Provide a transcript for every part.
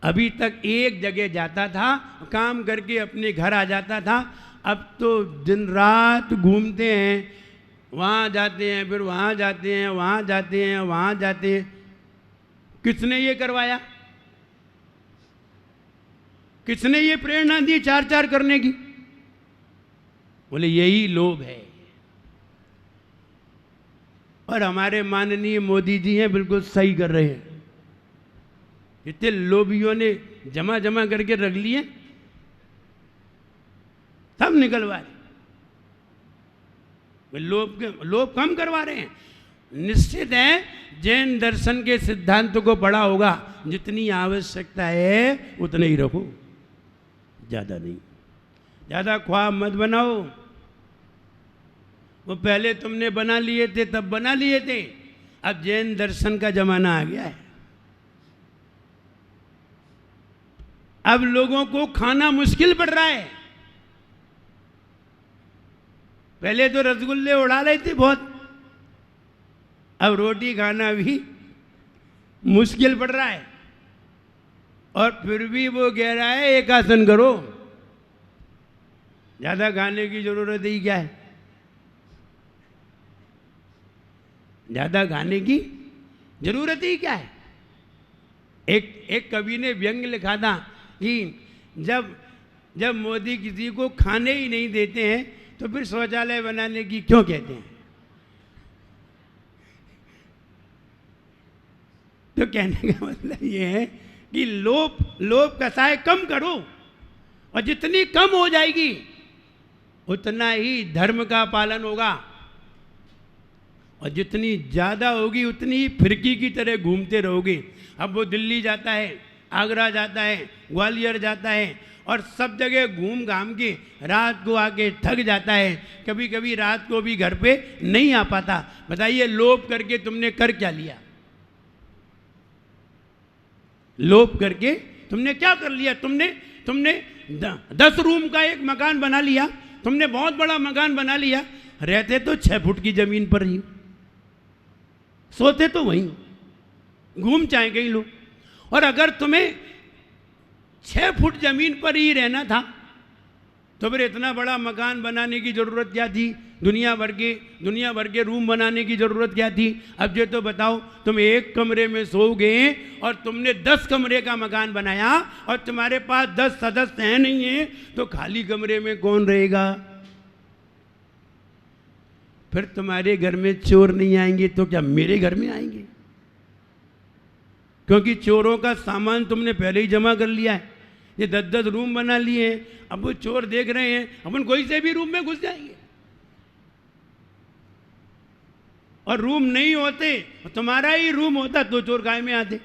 अभी तक एक जगह जाता था, काम करके अपने घर आ जाता था। अब तो दिन रात घूमते हैं, वहाँ जाते हैं, फिर वहाँ जाते हैं, वहाँ जाते हैं, वहाँ जाते हैं। किसने ये करवाया? किसने ये प्रेरणा दी चार चार करने की? बोले यही लोभ है। और हमारे माननीय मोदी जी हैं, बिल्कुल सही कर रहे हैं। इतने लोभियों ने जमा जमा करके रख लिए, सब निकलवा रहे। लोभ कम करवा रहे हैं। निश्चित है जैन दर्शन के सिद्धांत को पढ़ा होगा, जितनी आवश्यकता है उतने ही रखो, ज्यादा नहीं। ज्यादा ख्वाब मत बनाओ। वो पहले तुमने बना लिए थे तब बना लिए थे, अब जैन दर्शन का जमाना आ गया है। अब लोगों को खाना मुश्किल पड़ रहा है। पहले तो रसगुल्ले उड़ा रहे थे बहुत, अब रोटी खाना भी मुश्किल पड़ रहा है। और फिर भी वो कह रहा है एक आसन करो। ज्यादा खाने की जरूरत ही क्या है? ज्यादा खाने की जरूरत ही क्या है? एक कवि ने व्यंग लिखा था कि जब मोदी किसी को खाने ही नहीं देते हैं तो फिर शौचालय बनाने की क्यों कहते हैं? तो कहने का मतलब ये है कि लोभ कसाय कम करो, और जितनी कम हो जाएगी उतना ही धर्म का पालन होगा, और जितनी ज़्यादा होगी उतनी ही फिरकी की तरह घूमते रहोगे। अब वो दिल्ली जाता है, आगरा जाता है, ग्वालियर जाता है, और सब जगह घूम घाम के रात को आके थक जाता है। कभी कभी रात को भी घर पे नहीं आ पाता। बताइए लोभ करके तुमने कर क्या लिया? लोभ करके तुमने क्या कर लिया? तुमने 10 रूम का एक मकान बना लिया, तुमने बहुत बड़ा मकान बना लिया। रहते तो 6 फुट की जमीन पर ही, सोते तो वहीं, घूम चाहे कहीं लो। और अगर तुम्हें 6 फुट जमीन पर ही रहना था तो फिर इतना बड़ा मकान बनाने की जरूरत क्या थी? दुनिया भर के रूम बनाने की जरूरत क्या थी? अब ये तो बताओ, तुम एक कमरे में सोओगे और तुमने 10 कमरे का मकान बनाया और तुम्हारे पास 10 सदस्य हैं नहीं है, तो खाली कमरे में कौन रहेगा? फिर तुम्हारे घर में चोर नहीं आएंगे तो क्या मेरे घर में आएंगे? क्योंकि चोरों का सामान तुमने पहले ही जमा कर लिया है। ये 10-10 रूम बना लिए हैं, अब वो चोर देख रहे हैं, अपन कोई से भी रूम में घुस जाएंगे। और रूम नहीं होते, तुम्हारा ही रूम होता तो चोर काहे में आते?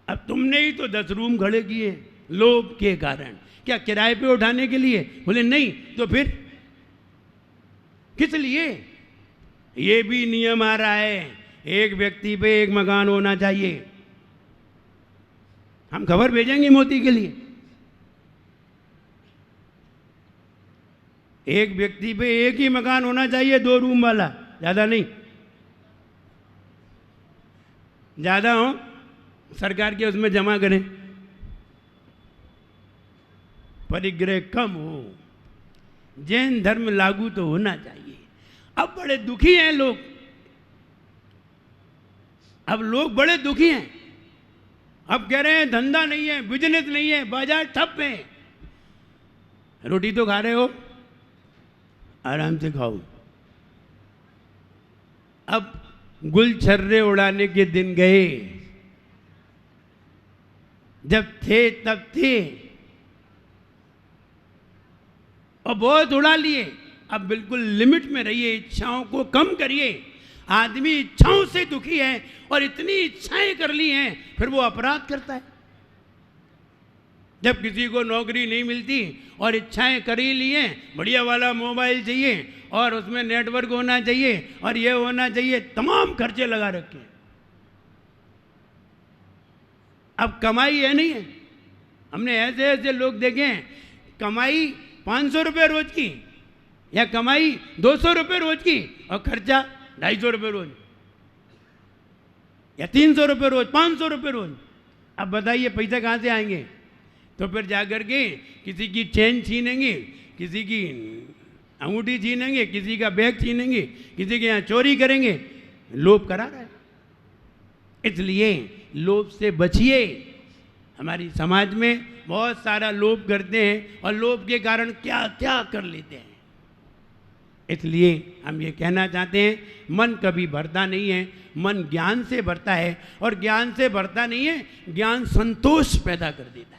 अब तुमने ही तो 10 रूम खड़े किए लोभ के कारण। क्या किराए पे उठाने के लिए? बोले नहीं, तो फिर किस लिए? ये भी नियम आ रहा है, एक व्यक्ति पे एक मकान होना चाहिए। हम खबर भेजेंगे मोदी के लिए, एक व्यक्ति पे एक ही मकान होना चाहिए, 2 रूम वाला, ज्यादा नहीं। ज्यादा हो सरकार के उसमें जमा करें, परिग्रह कम हो, जैन धर्म लागू तो होना चाहिए। अब बड़े दुखी हैं लोग, अब लोग बड़े दुखी हैं। अब कह रहे हैं धंधा नहीं है, बिजनेस नहीं है, बाजार ठप है। रोटी तो खा रहे हो, आराम से खाओ। अब गुलछर्रे उड़ाने के दिन गए, जब थे तब थे और बहुत उड़ा लिए। अब बिल्कुल लिमिट में रहिए, इच्छाओं को कम करिए। आदमी इच्छाओं से दुखी है और इतनी इच्छाएं कर ली हैं, फिर वो अपराध करता है। जब किसी को नौकरी नहीं मिलती और इच्छाएं कर ही ली हैं, बढ़िया वाला मोबाइल चाहिए और उसमें नेटवर्क होना चाहिए और ये होना चाहिए, तमाम खर्चे लगा रखे हैं। अब कमाई है नहीं है। हमने ऐसे ऐसे लोग देखे हैं, कमाई 500 रुपये रोज की या कमाई 200 रुपये रोज की और खर्चा 250 रुपये रोज या 300 रुपये रोज, 500 रुपये रोज। अब बताइए पैसे कहाँ से आएंगे? तो फिर जाकर के किसी की चेन छीनेंगे, किसी की अंगूठी छीनेंगे, किसी का बैग छीनेंगे, किसी के यहाँ चोरी करेंगे। लोभ करा रहा है। इसलिए लोभ से बचिए। हमारी समाज में बहुत सारा लोभ करते हैं और लोभ के कारण क्या क्या कर लेते हैं। इसलिए हम ये कहना चाहते हैं, मन कभी भरता नहीं है, मन ज्ञान से भरता है। और ज्ञान से भरता नहीं है, ज्ञान संतोष पैदा कर देता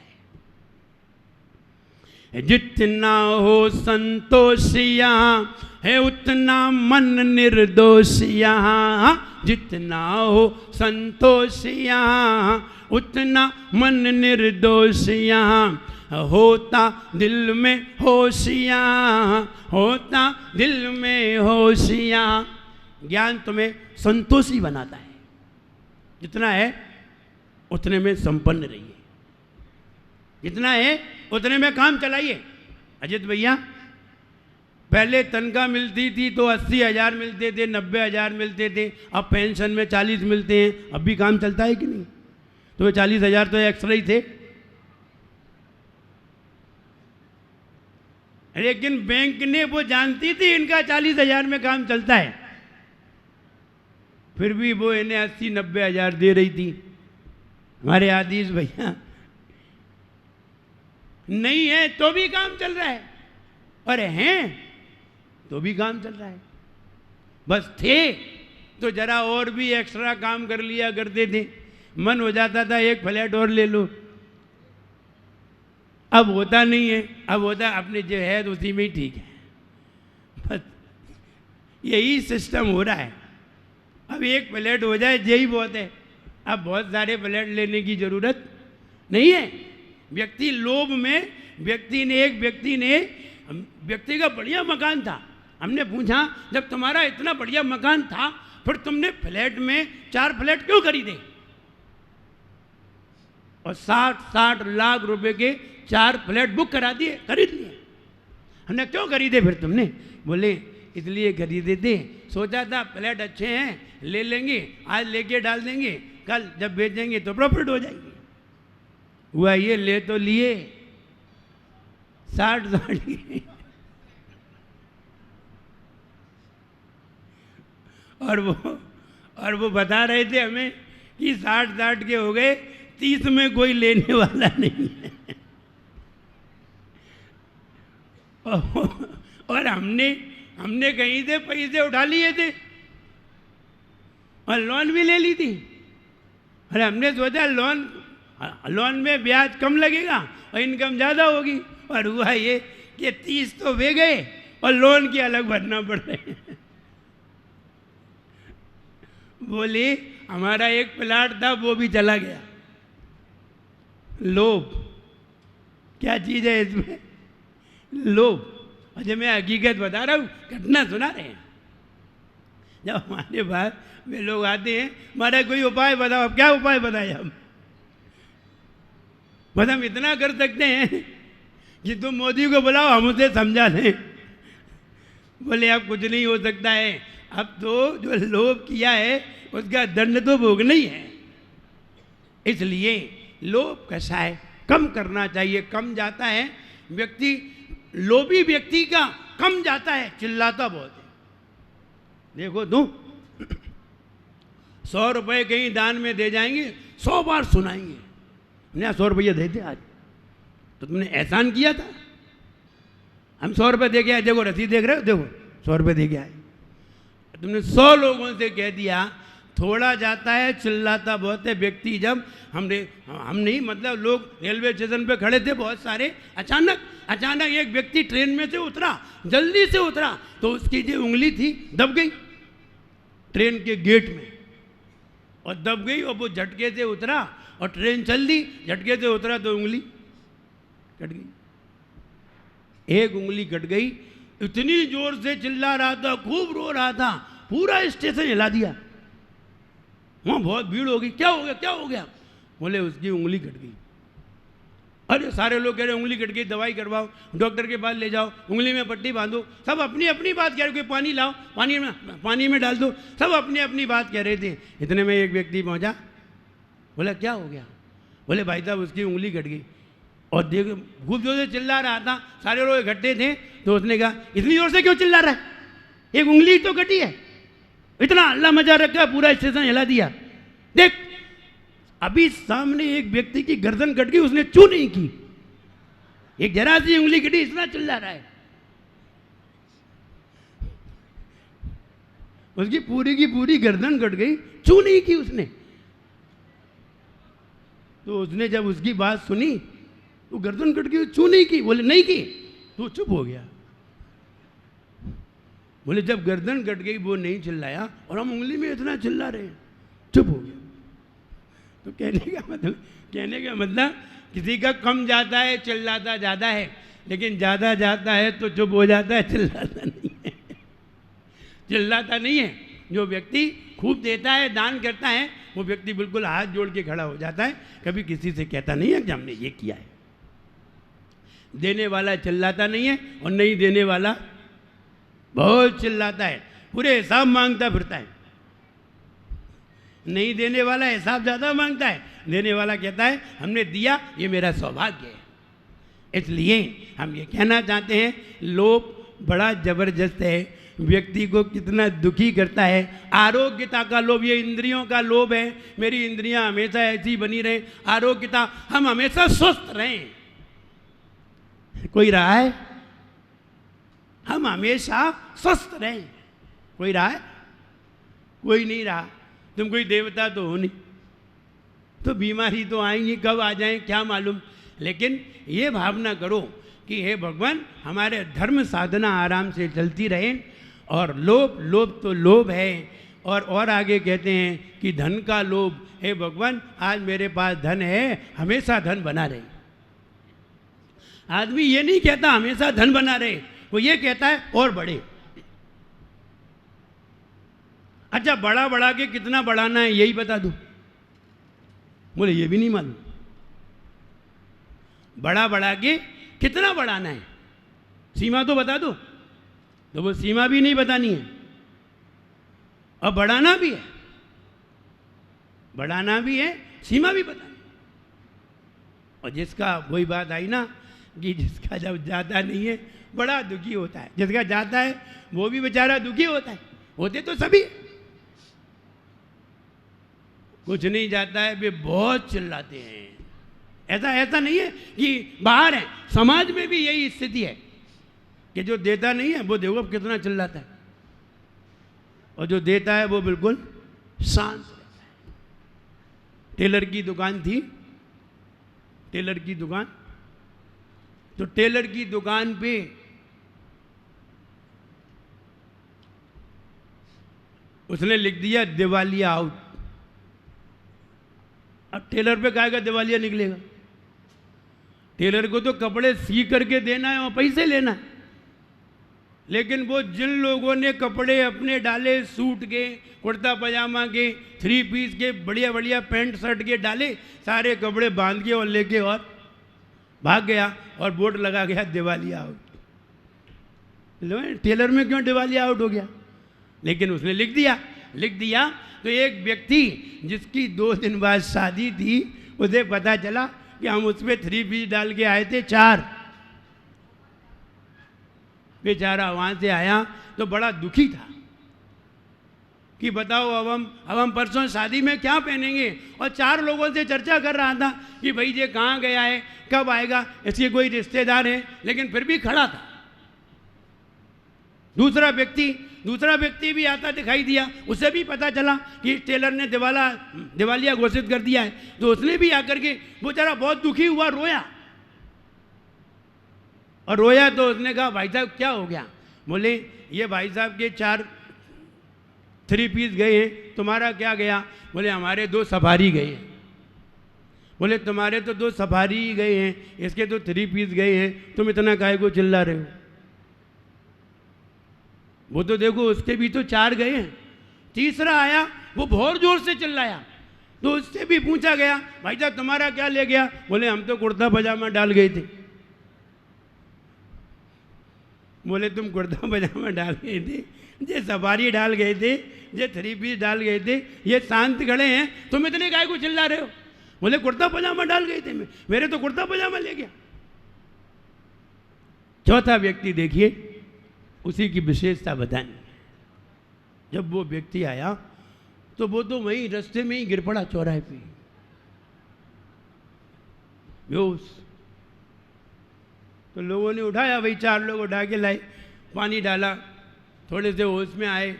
है। जितना हो संतोष यहाँ है, उतना मन निर्दोष यहाँ। जितना हो संतोष यहाँ, उतना मन निर्दोष यहाँ। होता दिल में होशियाँ, होता दिल में होशियाँ। ज्ञान तुम्हें संतोषी बनाता है। जितना है उतने में संपन्न रहिए, जितना है उतने में काम चलाइए। अजित भैया, पहले तनख्वाह मिलती थी तो 80,000 मिलते थे, 90,000 मिलते थे, अब पेंशन में 40 मिलते हैं। अब भी काम चलता है कि नहीं? तो वो 40,000 तो एक्स्ट्रा ही थे। लेकिन बैंक ने वो जानती थी इनका 40,000 में काम चलता है, फिर भी वो इन्हें 80-90,000 दे रही थी। हमारे आदिश भैया नहीं है तो भी काम चल रहा है, और हैं तो भी काम चल रहा है। बस थे तो जरा और भी एक्स्ट्रा काम कर लिया करते थे। मन हो जाता था एक फ्लैट और ले लो, अब होता नहीं है। अब होता अपने जो है तो उसी में ही ठीक है। बस यही सिस्टम हो रहा है। अब एक फ्लैट हो जाए यही बहुत है, अब बहुत सारे फ्लैट लेने की जरूरत नहीं है। व्यक्ति लोभ में, एक व्यक्ति ने व्यक्ति का बढ़िया मकान था, हमने पूछा जब तुम्हारा इतना बढ़िया मकान था फिर तुमने फ्लैट में 4 फ्लैट क्यों खरीदे? और 60 लाख रुपए के 4 फ्लैट बुक करा दिए, खरीद लिए। हमने क्यों खरीदे फिर तुमने? बोले इसलिए खरीदे थे, सोचा था फ्लैट अच्छे हैं ले लेंगे, आज लेके डाल देंगे, कल जब बेचेंगे तो प्रॉफिट हो जाएगी। हुआ ये, ले तो लिए 60 साड़ी और वो बता रहे थे हमें कि 60 के हो गए, 30 में कोई लेने वाला नहीं है। और हमने कहीं से पैसे उठा लिए थे और लोन भी ले ली थी। अरे हमने सोचा लोन में ब्याज कम लगेगा और इनकम ज़्यादा होगी, और हुआ ये कि 30 तो वे गए और लोन की अलग भरना पड़ रहे हैं। बोले हमारा एक प्लाट था वो भी चला गया। लोभ क्या चीज़ है इसमें? लोभ। और जब मैं हकीकत बता रहा हूँ, घटना सुना रहे हैं। जब हमारे पास में लोग आते हैं, हमारा कोई उपाय बताओ। अब क्या उपाय बताए हम? बस हम इतना कर सकते हैं कि तुम मोदी को बुलाओ, हम उसे समझा दें। बोले अब कुछ नहीं हो सकता है, अब तो जो लोभ किया है उसका दंड तो भोगना ही है। इसलिए लोभ कैसा है, कम करना चाहिए। कम जाता है व्यक्ति, लोभी व्यक्ति का कम जाता है, चिल्लाता बहुत है। देखो तुम 100 रुपये कहीं दान में दे जाएंगे, 100 बार सुनाएंगे, नहीं 100 रुपये दे दे आज, तो तुमने एहसान किया था। हम 100 रुपये दे के आए, देखो रसीद देख रहे हो, देखो 100 रुपये दे के आए। तुमने 100 लोगों से कह दिया, थोड़ा जाता है, चिल्लाता बहुत है व्यक्ति। जब हम नहीं, मतलब लोग रेलवे स्टेशन पे खड़े थे बहुत सारे, अचानक एक व्यक्ति ट्रेन में से उतरा, जल्दी से उतरा, तो उसकी जो उंगली थी दब गई ट्रेन के गेट में, और दब गई, और वो झटके से उतरा और ट्रेन चल दी। झटके से उतरा तो उंगली कट गई, एक उंगली कट गई। इतनी जोर से चिल्ला रहा था, खूब रो रहा था, पूरा स्टेशन हिला दिया। वहाँ बहुत भीड़ हो गई, क्या हो गया क्या हो गया? बोले उसकी उंगली कट गई। अरे सारे लोग कह रहे उंगली कट गई, दवाई करवाओ, डॉक्टर के पास ले जाओ, उंगली में पट्टी बांधो। सब अपनी अपनी बात कह रहे, कोई पानी लाओ, पानी में डाल दो, सब अपनी अपनी बात कह रहे थे। इतने में एक व्यक्ति पहुंचा, बोला क्या हो गया? बोले भाई साहब उसकी उंगली कट गई। और देख खूब जोर से चिल्ला रहा था, सारे लोग इकट्ठे थे। तो उसने कहा इतनी जोर से क्यों चिल्ला रहा है, एक उंगली तो कटी है, इतना हल्ला मचा रखा, पूरा स्टेशन हिला दिया। देख अभी सामने एक व्यक्ति की गर्दन कट गई, उसने चू नहीं की, एक जरा सी उंगली कटी, इतना चिल्ला रहा है। उसकी पूरी की पूरी गर्दन कट गई, चू नहीं की उसने। तो उसने जब उसकी बात सुनी, तो गर्दन कट गई, चू नहीं की, बोले नहीं की, तो चुप हो गया। बोले जब गर्दन कट गई वो नहीं चिल्लाया और हम उंगली में इतना चिल्ला रहे हैं, चुप हो गया। तो कहने का मतलब किसी का कम जाता है, चिल्लाता ज़्यादा है, लेकिन ज़्यादा जाता है तो चुप हो जाता है, चिल्लाता नहीं है। चिल्लाता नहीं है। जो व्यक्ति खूब देता है, दान करता है, वो व्यक्ति बिल्कुल हाथ जोड़ के खड़ा हो जाता है, कभी किसी से कहता नहीं है कि हमने ये किया है। देने वाला चिल्लाता नहीं है और नहीं देने वाला बहुत चिल्लाता है, पूरे हिसाब मांगता फिरता है। नहीं देने वाला हिसाब ज़्यादा मांगता है, देने वाला कहता है हमने दिया, ये मेरा सौभाग्य है। इसलिए हम ये कहना चाहते हैं, लोभ बड़ा जबरदस्त है, व्यक्ति को कितना दुखी करता है। आरोग्यता का लोभ, ये इंद्रियों का लोभ है, मेरी इंद्रियां हमेशा ऐसी बनी रहे। आरोग्यता, हम हमेशा स्वस्थ रहें। कोई रहा है? हम हमेशा स्वस्थ रहें। कोई रहा है? कोई नहीं रहा। तुम कोई देवता तो हो नहीं, तो बीमारी तो आएंगी, कब आ जाए क्या मालूम। लेकिन ये भावना करो कि हे भगवान, हमारे धर्म साधना आराम से चलती रहे। और लोभ तो लोभ है। और आगे कहते हैं कि धन का लोभ, हे भगवान आज मेरे पास धन है, हमेशा धन बना रहे। आदमी ये नहीं कहता हमेशा धन बना रहे, वो ये कहता है और बढ़े। अच्छा बड़ा बढ़ा के कितना बढ़ाना है यही बता दो, बोले ये भी नहीं मालूम। बड़ा बढ़ा के कितना बढ़ाना है, सीमा तो बता दो, तो वो सीमा भी नहीं बतानी है। और बढ़ाना भी है, बढ़ाना भी है, सीमा भी बतानी। और जिसका वही बात आई ना कि जिसका जब जाता नहीं है बड़ा दुखी होता है, जिसका जाता है वो भी बेचारा दुखी होता है। होते तो सभी, कुछ नहीं जाता है वे बहुत चिल्लाते हैं। ऐसा नहीं है कि बाहर है, समाज में भी यही स्थिति है कि जो देता नहीं है वो देखो कितना चिल्लाता है, और जो देता है वो बिल्कुल शांत रहता है। टेलर की दुकान थी, टेलर की दुकान, तो टेलर की दुकान पे उसने लिख दिया दिवालिया आउट। अब टेलर पे काहे का दिवालिया निकलेगा, टेलर को तो कपड़े सी करके देना है और पैसे लेना है। लेकिन वो जिन लोगों ने कपड़े अपने डाले, सूट के, कुर्ता पजामा के, 3 पीस के, बढ़िया बढ़िया पैंट शर्ट के डाले, सारे कपड़े बांध के और लेके और भाग गया और बोर्ड लगा गया दिवालिया आउट। टेलर में क्यों दिवालिया आउट हो गया, लेकिन उसने लिख दिया। तो एक व्यक्ति जिसकी 2 दिन बाद शादी थी, उसे पता चला कि हम उस पर 3 पीस डाल के आए थे 4। बेचारा वहाँ से आया तो बड़ा दुखी था कि बताओ अब हम परसों शादी में क्या पहनेंगे। और 4 लोगों से चर्चा कर रहा था कि भाई ये कहाँ गया है, कब आएगा, इसके कोई रिश्तेदार हैं, लेकिन फिर भी खड़ा था। दूसरा व्यक्ति भी आता दिखाई दिया, उसे भी पता चला कि टेलर ने दिवालिया घोषित कर दिया है। तो उसने भी आकर के, वो जरा बहुत दुखी हुआ, रोया तो उसने कहा भाई साहब क्या हो गया। बोले ये भाई साहब के 4 3 पीस गए हैं, तुम्हारा क्या गया। बोले हमारे 2 सफारी गए हैं। बोले तुम्हारे तो 2 सफारी गए हैं, इसके तो 3 पीस गए हैं, तुम इतना काहे को चिल्ला रहे हो। वो तो देखो उसके भी तो 4 गए हैं। तीसरा आया, वो बहुत जोर से चिल्लाया, तो उससे भी पूछा गया भाई साहब तुम्हारा क्या ले गया। बोले हम तो कुर्ता पजामा डाल गए थे। बोले तुम कुर्ता पजामा डाल गए थे, ये सफारी डाल गए थे, ये 3 पीस डाल गए थे, ये शांत खड़े हैं, तुम इतने काहे को चिल्ला रहे हो। बोले कुर्ता पजामा डाल गए थे, मेरे तो कुर्ता पजामा ले गया। चौथा व्यक्ति देखिए, उसी की विशेषता बतानी। जब वो व्यक्ति आया तो वो तो वहीं रास्ते में ही गिर पड़ा चौराहे पे, बेहोश। तो लोगों ने उठाया, भाई 4 लोग उठा के लाए, पानी डाला, थोड़े से होश में आए।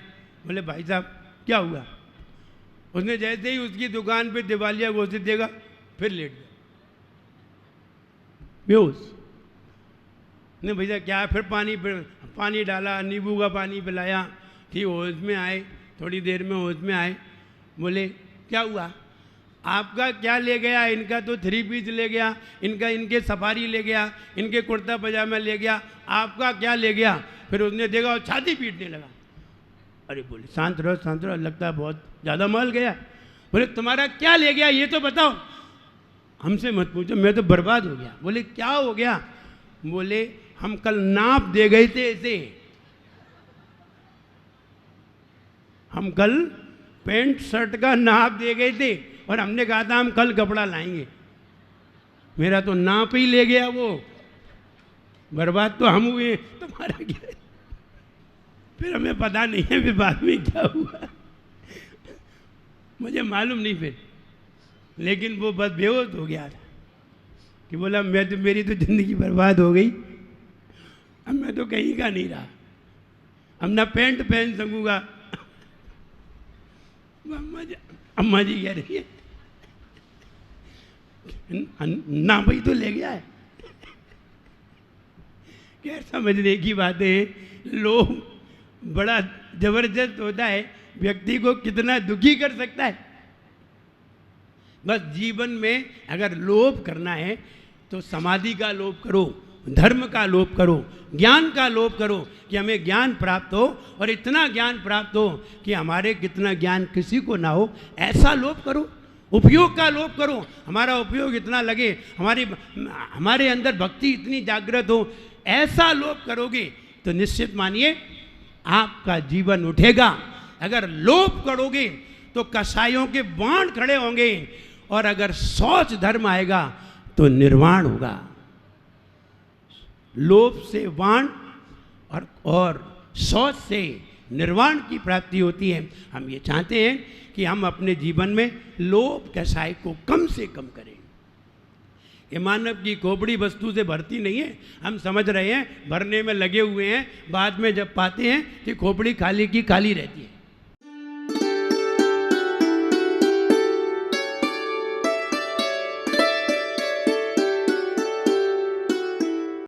बोले भाई साहब क्या हुआ? उसने जैसे ही उसकी दुकान पे दिवालिया घोषित देगा, फिर लेट गया बेहोश। ने भैया क्या? फिर पानी डाला, नींबू का पानी पिलाया कि होश में आए। थोड़ी देर में होश में आए। बोले क्या हुआ? आपका क्या ले गया? इनका तो 3 पीस ले गया, इनके सफारी ले गया, इनके कुर्ता पजामा ले गया, आपका क्या ले गया? फिर उसने देखा और छाती पीटने लगा। अरे बोले शांत रहो, लगता है बहुत ज़्यादा माल गया। बोले तुम्हारा क्या ले गया ये तो बताओ। हमसे मत पूछो, मैं तो बर्बाद हो गया। बोले क्या हो गया? बोले हम कल नाप दे गए थे ऐसे, हम कल पैंट शर्ट का नाप दे गए थे और हमने कहा था हम कल कपड़ा लाएंगे। मेरा तो नाप ही ले गया वो, बर्बाद तो हम हुए, तुम्हारा क्या? फिर हमें पता नहीं है फिर बाद में क्या हुआ, मुझे मालूम नहीं फिर। लेकिन वो बस बेहोश हो गया था कि बोला मेरी तो जिंदगी बर्बाद हो गई, अब मैं तो कहीं का नहीं रहा, अब ना पैंट पहन सकूंगा। अम्मा जी कह रही है ना भाई तो ले गया है। क्या समझने की बात है, लोभ बड़ा जबरदस्त होता है, व्यक्ति को कितना दुखी कर सकता है। बस जीवन में अगर लोभ करना है तो समाधि का लोभ करो, धर्म का लोभ करो, ज्ञान का लोभ करो कि हमें ज्ञान प्राप्त हो और इतना ज्ञान प्राप्त हो कि हमारे कितना ज्ञान किसी को ना हो, ऐसा लोभ करो। उपयोग का लोभ करो, हमारा उपयोग इतना लगे, हमारे अंदर भक्ति इतनी जागृत हो, ऐसा लोभ करोगे तो निश्चित मानिए आपका जीवन उठेगा। अगर लोभ करोगे तो कसाईयों के बाण खड़े होंगे और अगर शौच धर्म आएगा तो निर्वाण होगा। लोभ से वाण और शौच से निर्वाण की प्राप्ति होती है। हम ये चाहते हैं कि हम अपने जीवन में लोभ कसाई को कम से कम करें। ये मानव की खोपड़ी वस्तु से भरती नहीं है, हम समझ रहे हैं भरने में लगे हुए हैं, बाद में जब पाते हैं कि खोपड़ी खाली की खाली रहती है।